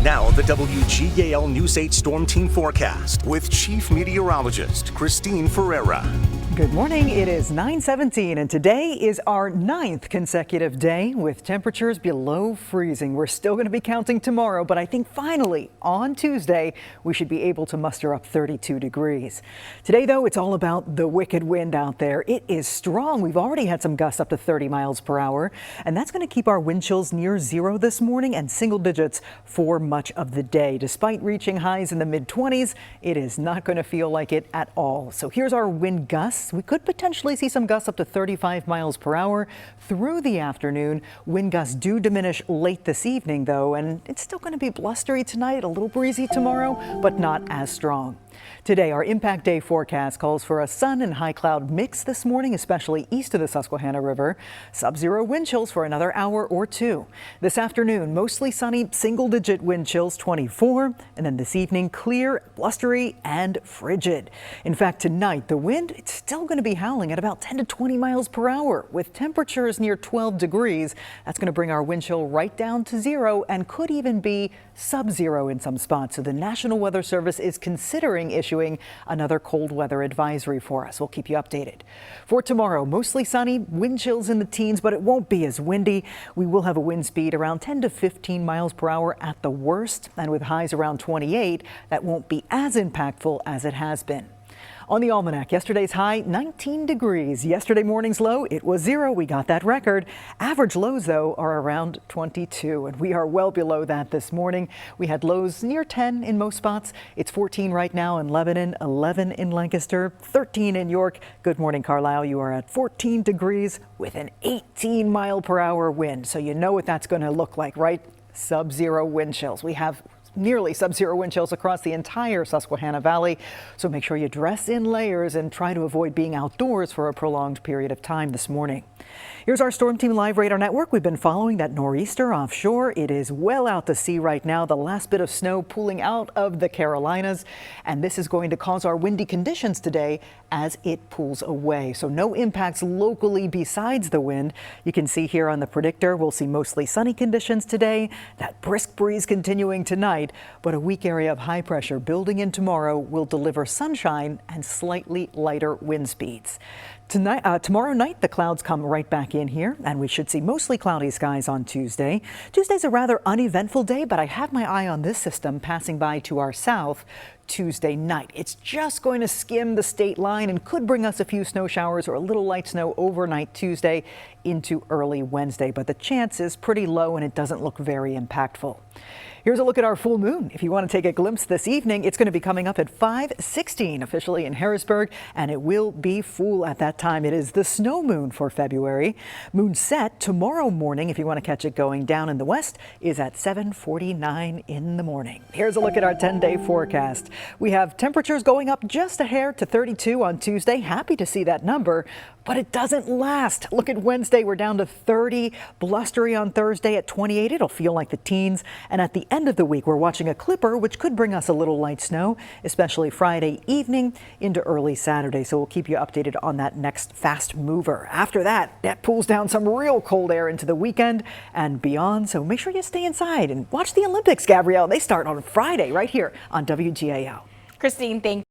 Now the WGAL News 8 Storm Team forecast with Chief Meteorologist Christine Ferreira. Good morning. It is 9:17 and today is our 9th consecutive day with temperatures below freezing. We're still going to be counting tomorrow, but I think finally on Tuesday we should be able to muster up 32 degrees. Today, though, it's all about the wicked wind out there. It is strong. We've already had some gusts up to 30 miles per hour, and that's going to keep our wind chills near zero this morning and single digits for much of the day. Despite reaching highs in the mid-20s, it is not going to feel like it at all. So here's our wind gusts. We could potentially see some gusts up to 35 miles per hour through the afternoon. Wind gusts do diminish late this evening, though, and it's still going to be blustery tonight, a little breezy tomorrow, but not as strong. Today, our impact day forecast calls for a sun and high cloud mix this morning, especially east of the Susquehanna River. Sub-zero wind chills for another hour or two. This afternoon, mostly sunny, single-digit wind chills, 24. And then this evening, clear, blustery, and frigid. In fact, tonight, the wind, it's still going to be howling at about 10 to 20 miles per hour with temperatures near 12 degrees. That's going to bring our wind chill right down to zero and could even be sub-zero in some spots. So the National Weather Service is considering issuing another cold weather advisory for us. We'll keep you updated. For tomorrow, mostly sunny, wind chills in the teens, but it won't be as windy. We will have a wind speed around 10 to 15 miles per hour at the worst, and with highs around 28, that won't be as impactful as it has been. On the almanac, yesterday's high, 19 degrees. Yesterday morning's low, it was 0. We got that record. Average lows, though, are around 22, and we are well below that this morning. We had lows near 10 in most spots. It's 14 right now in Lebanon, 11 in Lancaster, 13 in York. Good morning, Carlisle. You are at 14 degrees with an 18 mile per hour wind. So you know what that's going to look like, right? Sub-zero wind chills. We have nearly sub-zero wind chills across the entire Susquehanna Valley. So make sure you dress in layers and try to avoid being outdoors for a prolonged period of time this morning. Here's our Storm Team Live Radar Network. We've been following that nor'easter offshore. It is well out to sea right now. The last bit of snow pooling out of the Carolinas. And this is going to cause our windy conditions today as it pulls away. So no impacts locally besides the wind. You can see here on the predictor, we'll see mostly sunny conditions today. That brisk breeze continuing tonight, but a weak area of high pressure building in tomorrow will deliver sunshine and slightly lighter wind speeds. Tomorrow night, the clouds come right back in here, and we should see mostly cloudy skies on Tuesday. Tuesday's a rather uneventful day, but I have my eye on this system passing by to our south Tuesday night. It's just going to skim the state line and could bring us a few snow showers or a little light snow overnight Tuesday into early Wednesday, but the chance is pretty low and it doesn't look very impactful. Here's a look at our full moon. If you want to take a glimpse this evening, it's going to be coming up at 5:16 officially in Harrisburg, and it will be full at that time. It is the snow moon for February. Moon set tomorrow morning, if you want to catch it going down in the west, is at 7:49 in the morning. Here's a look at our 10-day forecast. We have temperatures going up just a hair to 32 on Tuesday. Happy to see that number, but it doesn't last. Look at Wednesday. We're down to 30. Blustery on Thursday at 28. It'll feel like the teens. And at the end of the week, we're watching a clipper, which could bring us a little light snow, especially Friday evening into early Saturday. So we'll keep you updated on that next fast mover. After that, that pulls down some real cold air into the weekend and beyond. So make sure you stay inside and watch the Olympics, Gabrielle. They start on Friday right here on WGAL. Christine, thank you.